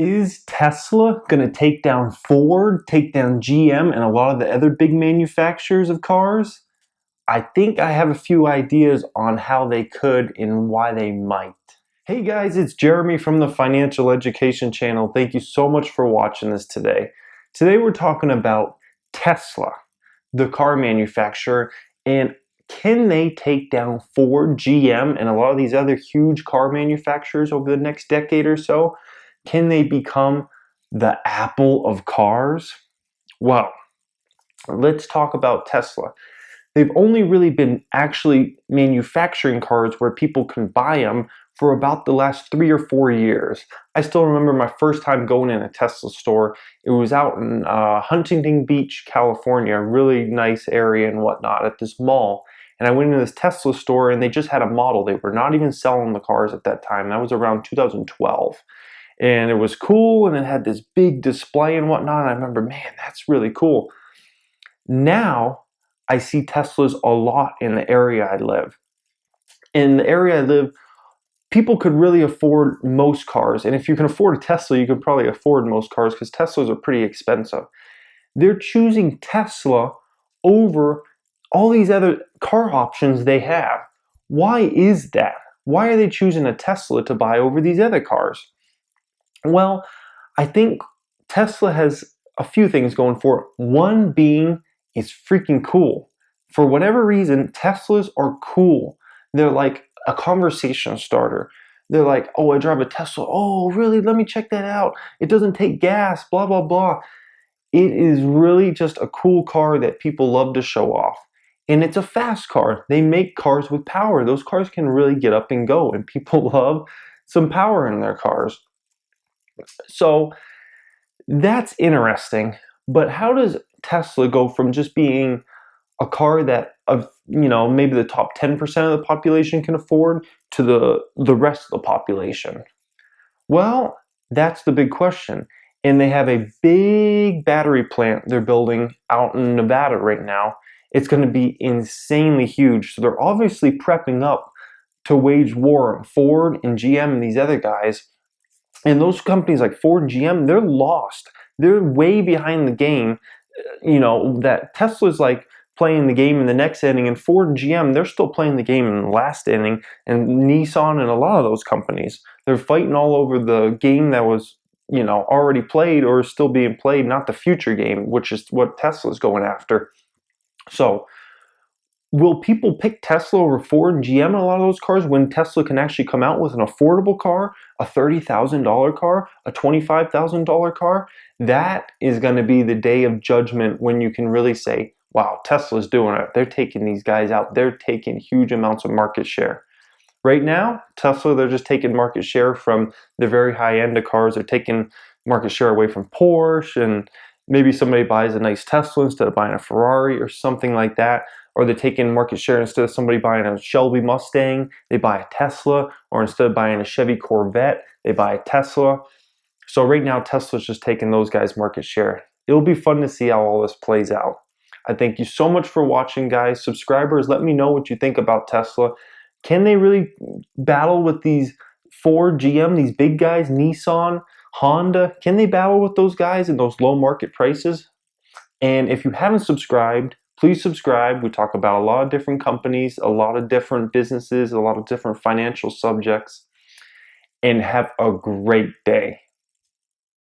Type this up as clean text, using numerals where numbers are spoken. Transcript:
Is Tesla going to take down Ford, take down GM, and a lot of the other big manufacturers of cars? I think I have a few ideas on how they could and why they might. Hey guys, it's Jeremy from the Financial Education Channel. Thank you so much for watching this today. Today we're talking about Tesla, the car manufacturer, and can they take down Ford, GM, and a lot of these other huge car manufacturers over the next decade or so? Can they become the Apple of cars? Well, let's talk about Tesla. They've only really been actually manufacturing cars where people can buy them for about the last 3 or 4 years. I still remember my first time going in a Tesla store. It was out in Huntington Beach, California, a really nice area and whatnot at this mall. And I went into this Tesla store and they just had a model. They were not even selling the cars at that time. That was around 2012. And it was cool and it had this big display and whatnot. And I remember, man, that's really cool. Now, I see Teslas a lot in the area I live. In the area I live, people could really afford most cars. And if you can afford a Tesla, you can probably afford most cars because Teslas are pretty expensive. They're choosing Tesla over all these other car options they have. Why is that? Why are they choosing a Tesla to buy over these other cars? Well, I think Tesla has a few things going for it. One being, it's freaking cool. For whatever reason, Teslas are cool. They're like a conversation starter. They're like, oh, I drive a Tesla. Oh, really? Let me check that out. It doesn't take gas, blah, blah, blah. It is really just a cool car that people love to show off. And it's a fast car. They make cars with power. Those cars can really get up and go, and people love some power in their cars. So that's interesting. But how does Tesla go from just being a car that maybe the top 10% of the population can afford to the rest of the population? Well, that's the big question. And they have a big battery plant they're building out in Nevada right now. It's going to be insanely huge. So they're obviously prepping up to wage war on Ford and GM and these other guys. And those companies like Ford and GM, they're lost. They're way behind the game. That Tesla's like playing the game in the next inning, and Ford and GM, they're still playing the game in the last inning, and Nissan and a lot of those companies, they're fighting all over the game that was, already played or still being played, not the future game, which is what Tesla's going after. So, will people pick Tesla over Ford and GM in a lot of those cars when Tesla can actually come out with an affordable car, a $30,000 car, a $25,000 car? That is going to be the day of judgment when you can really say, wow, Tesla's doing it. They're taking these guys out. They're taking huge amounts of market share. Right now, Tesla, they're just taking market share from the very high end of cars. They're taking market share away from Porsche, and maybe somebody buys a nice Tesla instead of buying a Ferrari or something like that. Or they're taking market share instead of somebody buying a Shelby Mustang, they buy a Tesla. Or instead of buying a Chevy Corvette, they buy a Tesla. So right now, Tesla's just taking those guys' market share. It'll be fun to see how all this plays out. I thank you so much for watching, guys. Subscribers, let me know what you think about Tesla. Can they really battle with these Ford, GM, these big guys, Nissan, Honda? Can they battle with those guys in those low market prices? And if you haven't subscribed, please subscribe. We talk about a lot of different companies, a lot of different businesses, a lot of different financial subjects. And have a great day.